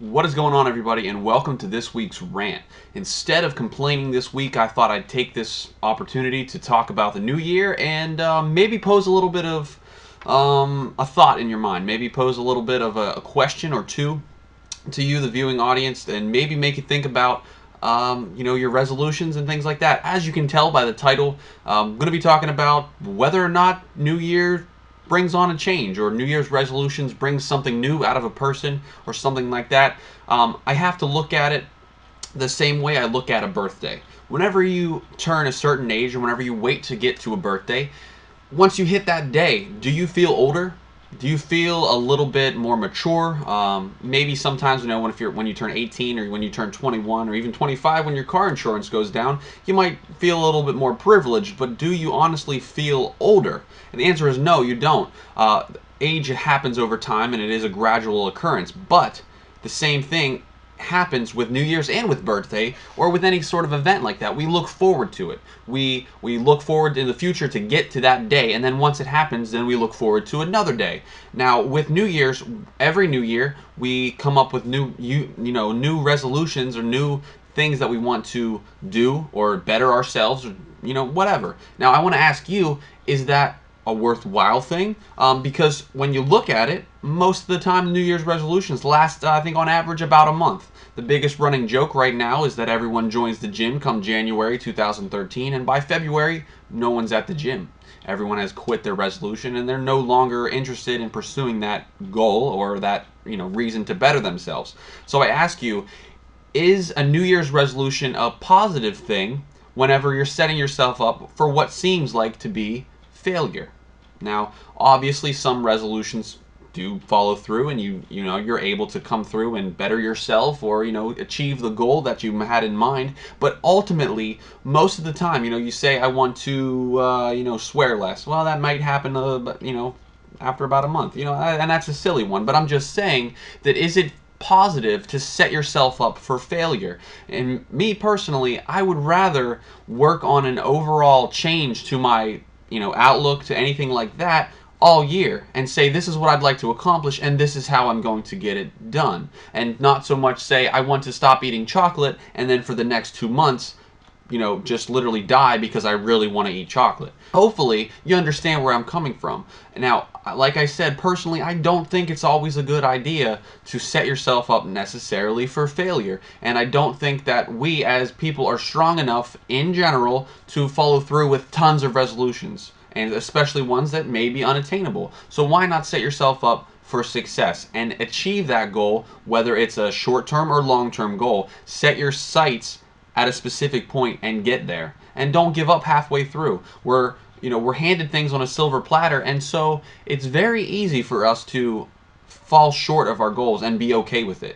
What is going on, everybody, and welcome to this week's rant. Instead of complaining this week, I thought I'd take this opportunity to talk about the new year and maybe pose a little bit of a thought in your mind. Maybe pose a little bit of a question or two to you, the viewing audience, and maybe make you think about your resolutions and things like that. As you can tell by the title, I'm going to be talking about whether or not New Year brings on a change, or New Year's resolutions brings something new out of a person or something like that. I have to look at it the same way I look at a birthday. Whenever you turn a certain age, or whenever you wait to get to a birthday, once you hit that day, do you feel older? Do you feel a little bit more mature? Maybe sometimes, when you turn 18, or when you turn 21, or even 25, when your car insurance goes down, you might feel a little bit more privileged, but do you honestly feel older? And the answer is no, you don't. Age happens over time, and it is a gradual occurrence, but the same thing happens with New Year's and with birthday, or with any sort of event like that. We look forward to it. We look forward in the future to get to that day, and then once it happens, then we look forward to another day. Now, with New Year's, every New Year, we come up with new resolutions, or new things that we want to do or better ourselves, or whatever. Now, I want to ask you, is that a worthwhile thing? Because when you look at it, most of the time New Year's resolutions last, I think, on average about a month. The biggest running joke right now is that everyone joins the gym come January 2013, and by February, no one's at the gym. Everyone has quit their resolution, and they're no longer interested in pursuing that goal, or that reason to better themselves. So I ask you, is a New Year's resolution a positive thing whenever you're setting yourself up for what seems like to be failure? Now, obviously, some resolutions do follow through, and you're able to come through and better yourself, or achieve the goal that you had in mind. But ultimately, most of the time, you say, I want to swear less. Well, that might happen after about a month, and that's a silly one. But I'm just saying that, is it positive to set yourself up for failure? And me personally, I would rather work on an overall change to my outlook, to anything like that, all year, and say, this is what I'd like to accomplish, and this is how I'm going to get it done. And not so much say, I want to stop eating chocolate, and then for the next 2 months, just literally die because I really want to eat chocolate. Hopefully, you understand where I'm coming from. Now, like I said, personally, I don't think it's always a good idea to set yourself up necessarily for failure. And I don't think that we as people are strong enough in general to follow through with tons of resolutions, and especially ones that may be unattainable. So why not set yourself up for success and achieve that goal, whether it's a short-term or long-term goal? Set your sights at a specific point and get there, and don't give up halfway through. We're handed things on a silver platter, and so it's very easy for us to fall short of our goals and be okay with it.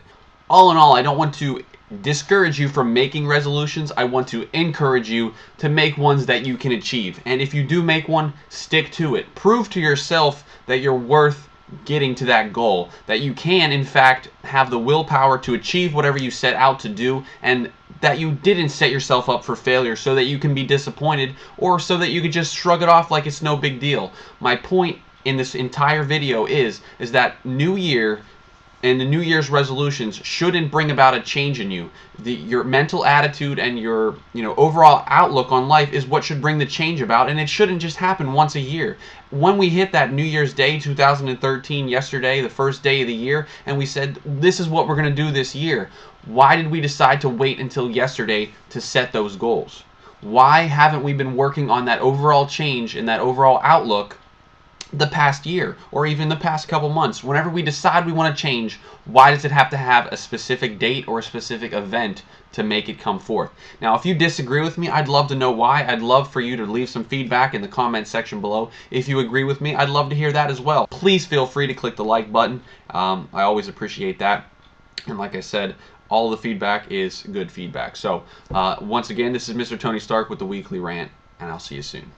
All in all, I don't want to discourage you from making resolutions. I want to encourage you to make ones that you can achieve. And if you do make one, stick to it. Prove to yourself that you're worth getting to that goal, that you can, in fact, have the willpower to achieve whatever you set out to do, and that you didn't set yourself up for failure so that you can be disappointed, or so that you could just shrug it off like it's no big deal. My point in this entire video is that New Year and the New Year's resolutions shouldn't bring about a change in you. Your mental attitude and your overall outlook on life is what should bring the change about, and it shouldn't just happen once a year. When we hit that New Year's Day 2013 yesterday, the first day of the year, and we said, this is what we're going to do this year, why did we decide to wait until yesterday to set those goals? Why haven't we been working on that overall change and that overall outlook the past year, or even the past couple months? Whenever we decide we want to change, why does it have to have a specific date or a specific event to make it come forth? Now, if you disagree with me, I'd love to know why. I'd love for you to leave some feedback in the comment section below. If you agree with me, I'd love to hear that as well. Please feel free to click the like button. I always appreciate that. And like I said, all the feedback is good feedback. So once again, this is Mr. Tony Stark with the Weekly Rant, and I'll see you soon.